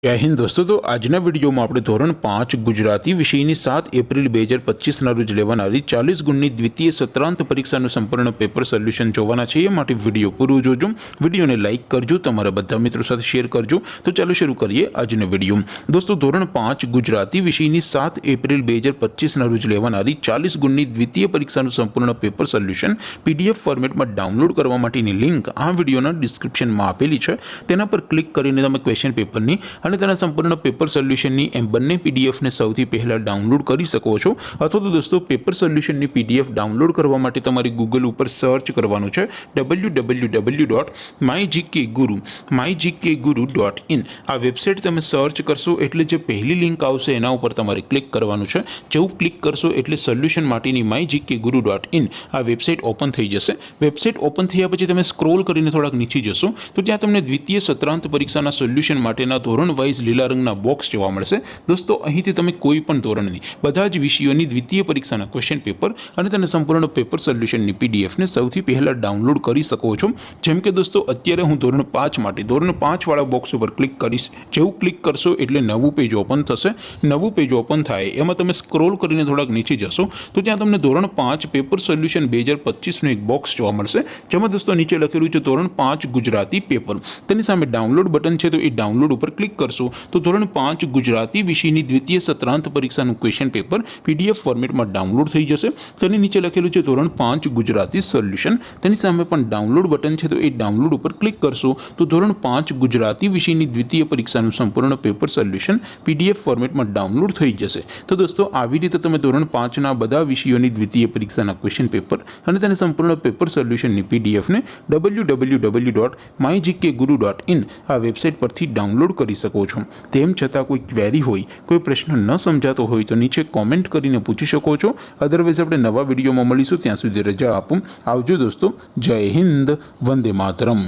जय हिंद दोस्तों। तो आजना वीडियो में આપણે ધોરણ 5 ગુજરાતી વિષયની 7 એપ્રિલ 2025 ના રોજ લેવાનારી 40 ગુણની દ્વિતીય સત્રાંત પરીક્ષાનું સંપૂર્ણ પેપર સોલ્યુશન જોવાના છે। એ માટે વિડિયો પૂરો જોજો, વિડિયોને લાઈક કરજો, તમારા બધા મિત્રો સાથે શેર કરજો। તો ચાલો શરૂ કરીએ આજનો વિડિયો। દોસ્તો ધોરણ 5 ગુજરાતી વિષયની 7 એપ્રિલ 2025 ના રોજ લેવાનારી 40 ગુણની દ્વિતીય પરીક્ષાનું સંપૂર્ણ પેપર સોલ્યુશન પીડીએફ ફોર્મેટમાં ડાઉનલોડ કરવા માટેની લિંક આ વિડિયોના ડિસ્ક્રિપ્શનમાં આપેલી છે। તેના પર ક્લિક કરીને તમે ક્વેશ્ચન પેપરની અને તેના સંપૂર્ણ પેપર સોલ્યુશનની એમ બંને પીડીએફને સૌથી પહેલાં ડાઉનલોડ કરી શકો છો। અથવા તો દોસ્તો પેપર સોલ્યુશનની પીડીએફ ડાઉનલોડ કરવા માટે તમારે ગૂગલ ઉપર સર્ચ કરવાનું છે www.mygkguru.in। આ વેબસાઇટ તમે સર્ચ કરશો એટલે જે પહેલી લિંક આવશે એના ઉપર તમારે ક્લિક કરવાનું છે। જેવું ક્લિક કરશો એટલે સોલ્યુશન માટેની mygkguru.in આ વેબસાઇટ ઓપન થઈ જશે। વેબસાઇટ ઓપન થયા પછી તમે સ્ક્રોલ કરીને થોડાક નીચે જશો તો ત્યાં તમને દ્વિતીય સત્રાંત પરીક્ષાના સોલ્યુશન માટેના ધોરણ વાઇઝ લીલા રંગના બોક્સ જોવા મળશે। દોસ્તો અહીંથી તમે કોઈ પણ ધોરણની બધા જ વિષયોની દ્વિતીય પરીક્ષાના ક્વેશ્ચન પેપર અને તેના સંપૂર્ણ પેપર સોલ્યુશનની પીડીએફને સૌથી પહેલાં ડાઉનલોડ કરી શકો છો। જેમ કે દોસ્તો અત્યારે હું ધોરણ 5 માટે ધોરણ 5 વાળા બોક્સ ઉપર ક્લિક કરીશ। જેવું ક્લિક કરશો એટલે નવું પેજ ઓપન થશે। નવું પેજ ઓપન થાય એમાં તમે સ્ક્રોલ કરીને થોડાક નીચે જશો તો ત્યાં તમને ધોરણ 5 પેપર સોલ્યુશન 2025નું એક બોક્સ જોવા મળશે। જેમાં દોસ્તો નીચે લખેલું છે ધોરણ 5 ગુજરાતી પેપર। તેની સામે ડાઉનલોડ બટન છે તો એ ડાઉનલોડ ઉપર ક્લિક કરશો તો ધોરણ 5 ગુજરાતી વિષયની દ્વિતીય સત્રાંત પરીક્ષાનું ક્વેશ્ચન પેપર પીડીએફ ફોર્મેટમાં ડાઉનલોડ થઈ જશે। તેની નીચે લખેલું છે ધોરણ 5 ગુજરાતી સોલ્યુશન। તેની સામે પણ ડાઉનલોડ બટન છે તો એ ડાઉનલોડ ઉપર ક્લિક કરશો તો ધોરણ 5 ગુજરાતી વિષયની દ્વિતીય પરીક્ષાનું સંપૂર્ણ પેપર સોલ્યુશન પીડીએફ ફોર્મેટમાં ડાઉનલોડ થઈ જશે। તો દોસ્તો આવી રીતે તમે ધોરણ 5ના બધા વિષયોની દ્વિતીય પરીક્ષાના ક્વેશ્ચન પેપર અને તેના સંપૂર્ણ પેપર સોલ્યુશનની પીડીએફને www.mygkguru.in આ વેબસાઇટ પરથી ડાઉનલોડ કરી શકો છો। તેમ છતાં કોઈ ક્વેરી હોય, કોઈ પ્રશ્ન ન સમજાતો હોય તો નીચે કોમેન્ટ કરીને પૂછી શકો છો। અધરવાઇઝ આપણે નવા વિડીયોમાં મળીશું, ત્યાં સુધી રજા આપો। આવજો દોસ્તો। જય હિન્દ, વંદે માતરમ।